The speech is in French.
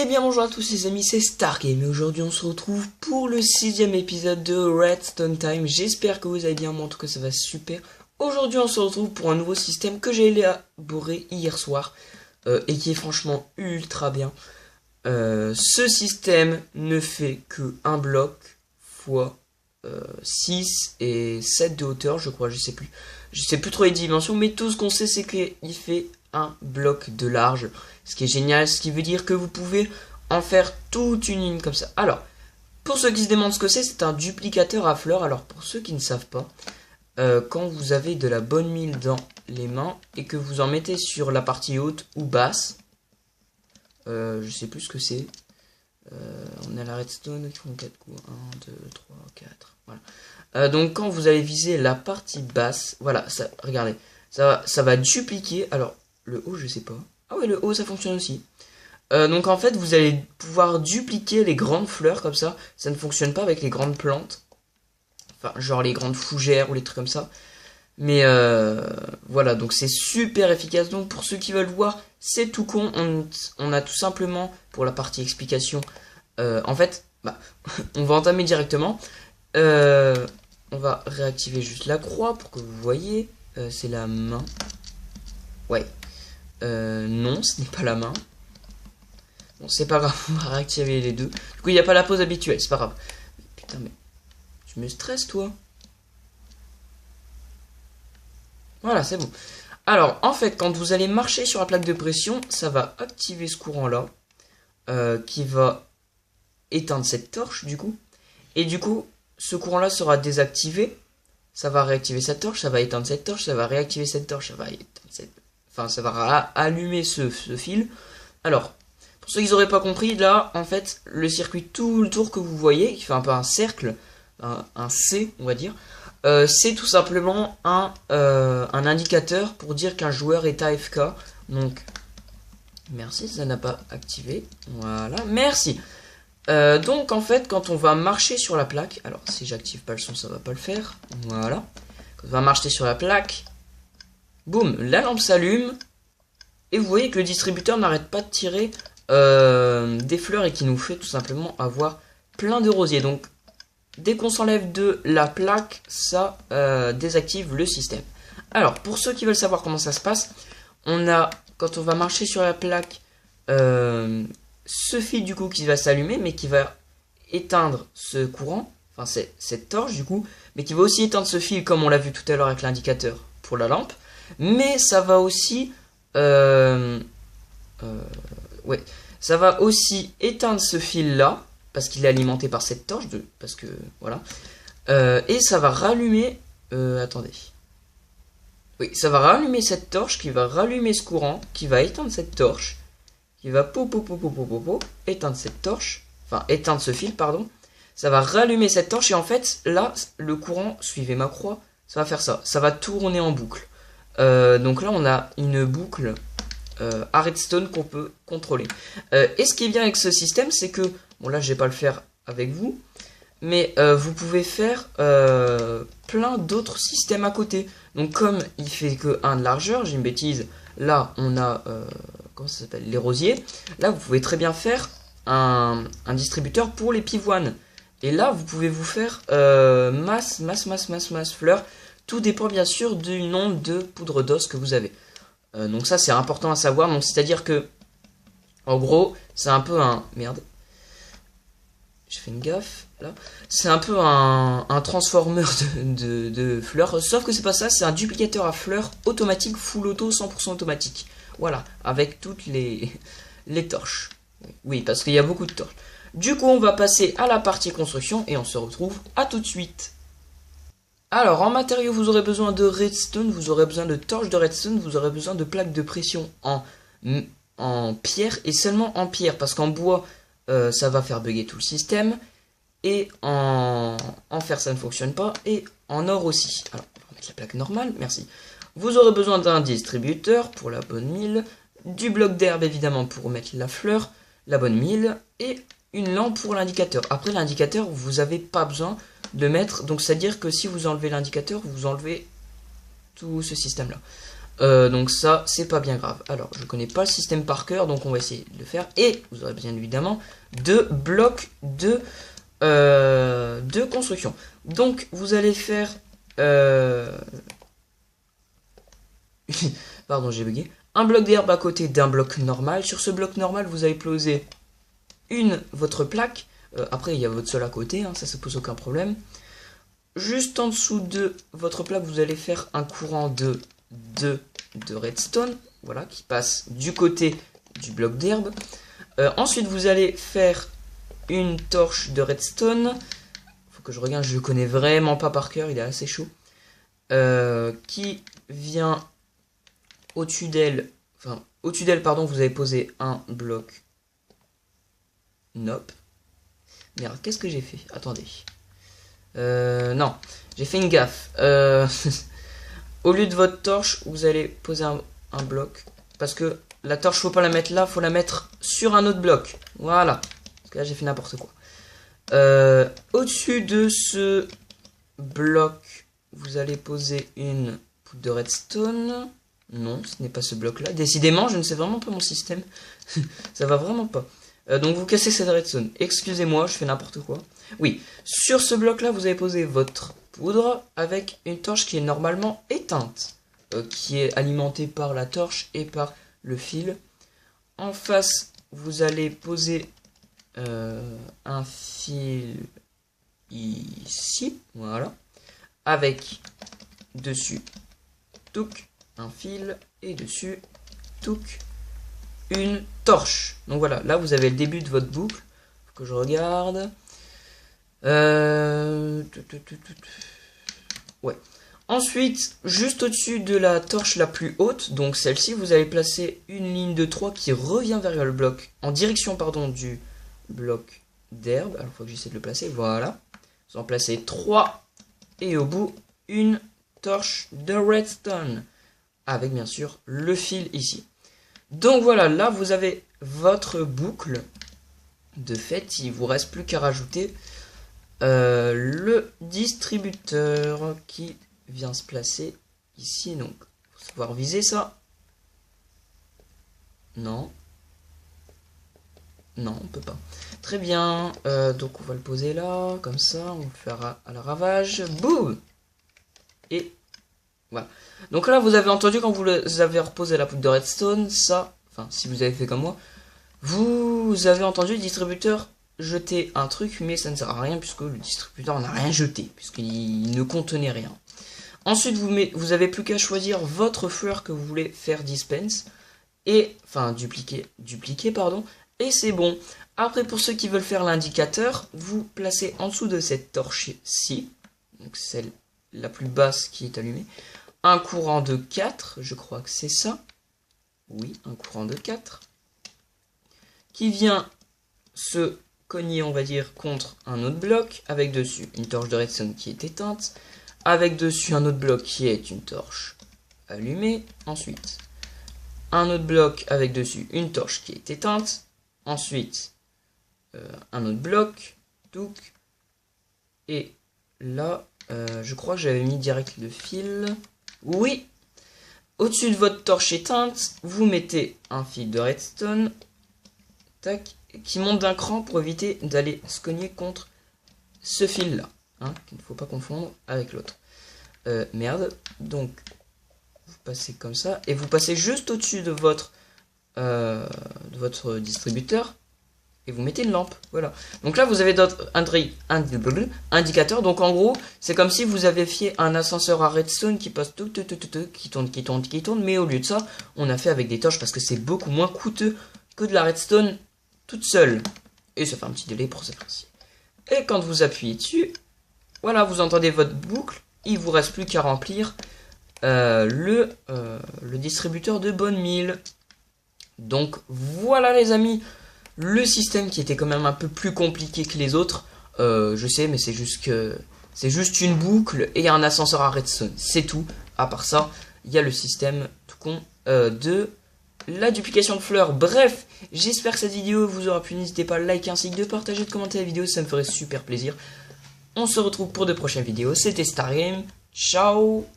bien bonjour à tous les amis, c'est Stargame et aujourd'hui on se retrouve pour le 6e épisode de Redstone Time. J'espère que vous allez bien, moi en tout cas ça va super. Aujourd'hui on se retrouve pour un nouveau système que j'ai élaboré hier soir et qui est franchement ultra bien. Ce système ne fait que un bloc fois 6 et 7 de hauteur, je crois, je sais plus trop les dimensions, mais tout ce qu'on sait c'est qu'il fait un bloc de large, ce qui est génial, ce qui veut dire que vous pouvez en faire toute une ligne comme ça. Alors, pour ceux qui se demandent ce que c'est un duplicateur à fleurs. Alors, pour ceux qui ne savent pas, quand vous avez de la bonne mille dans les mains et que vous en mettez sur la partie haute ou basse, je sais plus ce que c'est. On a la redstone qui font 4 coups, 1, 2, 3, 4, voilà. Donc quand vous allez viser la partie basse, voilà, ça, regardez, ça va dupliquer. Alors, le haut, je sais pas. Ah ouais, le haut, ça fonctionne aussi. Donc en fait, vous allez pouvoir dupliquer les grandes fleurs comme ça. Ça ne fonctionne pas avec les grandes plantes. Enfin, genre les grandes fougères ou les trucs comme ça. Mais voilà, donc c'est super efficace. Donc pour ceux qui veulent voir, c'est tout con. On a tout simplement, pour la partie explication, en fait, on va entamer directement. On va réactiver juste la croix pour que vous voyez. C'est la main. Ouais. Non, ce n'est pas la main. Bon, c'est pas grave, on va réactiver les deux. Du coup, il n'y a pas la pause habituelle, c'est pas grave. Putain, mais tu me stresses, toi. Voilà, c'est bon. Alors, en fait, quand vous allez marcher sur la plaque de pression, ça va activer ce courant-là, qui va éteindre cette torche, du coup. Et du coup, ce courant-là sera désactivé. Ça va réactiver cette torche, ça va éteindre cette torche, ça va réactiver cette torche, ça va éteindre cette... Enfin, ça va allumer ce fil. Alors, pour ceux qui n'auraient pas compris, là, en fait, le circuit tout le tour que vous voyez, qui fait un peu un cercle, un C, on va dire, c'est tout simplement un indicateur pour dire qu'un joueur est AFK. Donc, merci, ça n'a pas activé. Voilà, merci. Donc, en fait, quand on va marcher sur la plaque, alors, si j'active pas le son, ça va pas le faire. Voilà. Quand on va marcher sur la plaque, boum, la lampe s'allume. Et vous voyez que le distributeur n'arrête pas de tirer des fleurs et qui nous fait tout simplement avoir plein de rosiers. Donc, dès qu'on s'enlève de la plaque, ça désactive le système. Alors, pour ceux qui veulent savoir comment ça se passe, on a, quand on va marcher sur la plaque, ce fil du coup qui va s'allumer, mais qui va éteindre ce courant, enfin cette torche du coup, mais qui va aussi éteindre ce fil comme on l'a vu tout à l'heure avec l'indicateur pour la lampe. Mais ça va aussi... ouais, ça va aussi éteindre ce fil là parce qu'il est alimenté par cette torche parce que voilà, et ça va rallumer attendez, oui, ça va rallumer cette torche qui va rallumer ce courant qui va éteindre cette torche qui va éteindre cette torche, enfin éteindre ce fil, pardon. Ça va rallumer cette torche et en fait là le courant, suivez ma croix, ça va faire ça va tourner en boucle. Donc là on a une boucle à redstone qu'on peut contrôler. Et ce qui est bien avec ce système, c'est que, bon là je vais pas le faire avec vous, mais vous pouvez faire plein d'autres systèmes à côté. Donc comme il fait que 1 de largeur, j'ai une bêtise, là on a, comment ça s'appelle, les rosiers. Là vous pouvez très bien faire un distributeur pour les pivoines. Et là vous pouvez vous faire masse fleurs. Tout dépend bien sûr du nombre de poudre d'os que vous avez. Donc ça c'est important à savoir. Donc c'est-à-dire que, en gros, c'est un peu un... Merde. J'ai fait une gaffe, là. C'est un peu un transformeur de fleurs. Sauf que c'est pas ça, c'est un duplicateur à fleurs automatique, full auto, 100% automatique. Voilà, avec toutes les torches. Oui, parce qu'il y a beaucoup de torches. Du coup, on va passer à la partie construction et on se retrouve à tout de suite. Alors, en matériaux, vous aurez besoin de redstone, vous aurez besoin de torches de redstone, vous aurez besoin de plaques de pression en pierre et seulement en pierre, parce qu'en bois, ça va faire bugger tout le système, et en fer, ça ne fonctionne pas, et en or aussi. Alors, on va mettre la plaque normale, merci. Vous aurez besoin d'un distributeur pour la bonne mille, du bloc d'herbe évidemment pour mettre la fleur, la bonne mille, et une lampe pour l'indicateur. Après, l'indicateur, vous n'avez pas besoin de mettre, donc c'est à dire que si vous enlevez l'indicateur, vous enlevez tout ce système là. Donc ça, c'est pas bien grave. Alors, je connais pas le système par cœur, donc on va essayer de le faire. Et vous aurez bien évidemment 2 blocs de construction. Donc, vous allez faire... Pardon, j'ai bugué. Un bloc d'herbe à côté d'un bloc normal. Sur ce bloc normal, vous allez poser votre plaque. Après, il y a votre sol à côté, hein, ça pose aucun problème. Juste en dessous de votre plaque, vous allez faire un courant de redstone, voilà, qui passe du côté du bloc d'herbe. Ensuite, vous allez faire une torche de redstone. Faut que je regarde, je le connais vraiment pas par cœur, il est assez chaud. Qui vient au-dessus d'elle, pardon, vous avez posé un bloc. Nope. Merde, qu'est-ce que j'ai fait? Attendez. Non, j'ai fait une gaffe. Au lieu de votre torche, vous allez poser un bloc. Parce que la torche, faut pas la mettre là, faut la mettre sur un autre bloc. Voilà. Parce que là, j'ai fait n'importe quoi. Au-dessus de ce bloc, vous allez poser une poudre de redstone. Non, ce n'est pas ce bloc-là. Décidément, je ne sais vraiment pas mon système. Ça va vraiment pas. Donc vous cassez cette redstone. Excusez-moi, je fais n'importe quoi. Oui, sur ce bloc-là, vous avez posé votre poudre avec une torche qui est normalement éteinte. Qui est alimentée par la torche et par le fil. En face, vous allez poser un fil ici. Voilà. Avec dessus, touc, un fil. Et dessus, touc, une torche. Donc voilà, là vous avez le début de votre boucle. Faut que je regarde. Ouais. Ensuite, juste au-dessus de la torche la plus haute, donc celle-ci, vous allez placer une ligne de 3 qui revient vers le bloc, en direction, pardon, du bloc d'herbe. Alors, il faut que j'essaie de le placer, voilà. Vous en placez 3, et au bout, une torche de redstone, avec bien sûr le fil ici. Donc voilà, là vous avez votre boucle. De fait, il vous reste plus qu'à rajouter le distributeur qui vient se placer ici. Donc, il faut savoir viser ça. Non. Non, on peut pas. Très bien. Donc on va le poser là, comme ça. On va le faire à la ravage. Boum. Et voilà. Donc là, vous avez entendu quand vous avez reposé la poudre de redstone, ça, enfin, si vous avez fait comme moi, vous avez entendu le distributeur jeter un truc, mais ça ne sert à rien puisque le distributeur n'a rien jeté, puisqu'il ne contenait rien. Ensuite, vous avez plus qu'à choisir votre fleur que vous voulez faire dispense, et, enfin, dupliquer, pardon, et c'est bon. Après, pour ceux qui veulent faire l'indicateur, vous placez en dessous de cette torche-ci, donc celle la plus basse qui est allumée, un courant de 4, je crois que c'est ça. Oui, un courant de 4. Qui vient se cogner, on va dire, contre un autre bloc, avec dessus une torche de redstone qui est éteinte, avec dessus un autre bloc qui est une torche allumée. Ensuite, un autre bloc avec dessus une torche qui est éteinte. Ensuite, un autre bloc, touc. Et là, je crois que j'avais mis direct le fil. Oui. Au-dessus de votre torche éteinte, vous mettez un fil de redstone, tac, qui monte d'un cran pour éviter d'aller se cogner contre ce fil-là, hein, qu'il ne faut pas confondre avec l'autre. Merde. Donc, vous passez comme ça, et vous passez juste au-dessus de votre distributeur, et vous mettez une lampe, voilà. Donc là, vous avez d'autres indicateurs. Donc en gros, c'est comme si vous avez fait un ascenseur à redstone qui passe qui tourne. Mais au lieu de ça, on a fait avec des torches parce que c'est beaucoup moins coûteux que de la redstone toute seule. Et ça fait un petit délai pour s'apprécier. Et quand vous appuyez dessus, voilà, vous entendez votre boucle. Il vous reste plus qu'à remplir le distributeur de bonne mille. Donc voilà les amis. Le système qui était quand même un peu plus compliqué que les autres, je sais, mais c'est juste une boucle et un ascenseur à redstone, c'est tout. À part ça, il y a le système tout con de la duplication de fleurs. Bref, j'espère que cette vidéo vous aura plu. N'hésitez pas à liker ainsi que de partager, de commenter la vidéo, ça me ferait super plaisir. On se retrouve pour de prochaines vidéos. C'était Stargame, ciao.